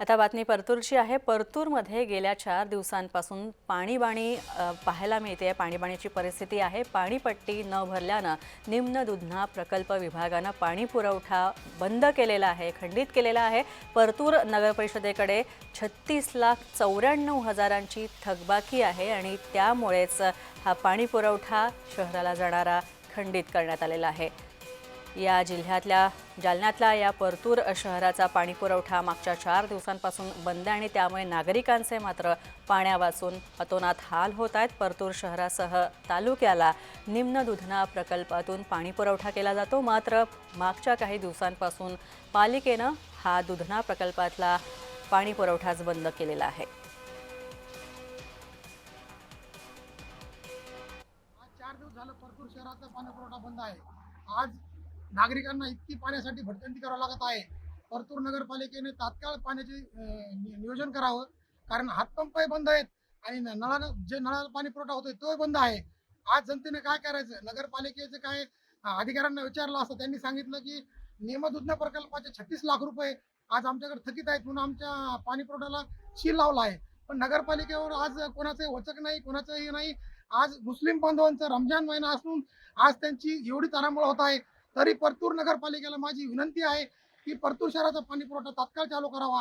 आता बातमी परतूरची आहे। परतूरमध्ये गेल्या 4 दिवसांपासून पाणीबाणी पाहायला मिळते। पाणीबाणीची परिस्थिती आहे। पाणीपट्टी न भरल्यानं निम्न दुधना प्रकल्प विभागानं पाणी पुरवठा बंद केलेला आहे, खंडित केलेला आहे। परतूर नगरपरिषदेकडे 36,94,000ची थकबाकी आहे आणि त्यामुळेच हा पाणी पुरवठा शहराला जाणारा खंडित करण्यात आलेला आहे। या जिल्ह्यातल्या जालन्यातला या परतूर शहराचा पाणी पुरवठा मागच्या 4 दिवसांपासून बंद आणि त्यामुळे नागरिकांचे मात्र पाण्यावाचून अतोनात हाल होत आहेत। परतूर शहरासह तालुक्याला निम्न दुधना प्रकल्पातून पाणी पुरवठा केला जातो, मात्र मागच्या काही दिवसांपासून पालिकेनं हा दुधना प्रकल्पातला पाणी पुरवठाच बंद केलेला आहे। 4 दिवस झालं परतूर शहराचा पाणी पुरवठा बंद आहे। आज नागरिकांना इतकी पाण्यासाठी भटकंती करावी लागत आहे। परतूर नगरपालिकेने तात्काळ पाण्याचे नियोजन करावं, कारण हातपंपही बंद आहेत आणि नळाला पाणी पुरवठा होतोय तोही बंद आहे। आज जनतेने काय करायचं? नगरपालिकेचे काय अधिकाऱ्यांना विचारलं असतं, त्यांनी सांगितलं की नियमदुधना प्रकल्पाचे 36 लाख रुपये आज आमच्याकडे थकीत आहेत म्हणून आमच्या पाणी पुरवठ्याला सील लावला आहे। पण नगरपालिकेवर आज कोणाचंही वचक नाही, कोणाचंही नाही। आज मुस्लिम बांधवांचा रमजान महिना असून आज त्यांची एवढी तारांबळ होत आहे, तरी परतूर नगरपालिकेला माझी विनंती आहे की परतूर शहराचा पाणी पुरवठा तात्काळ चालू करावा।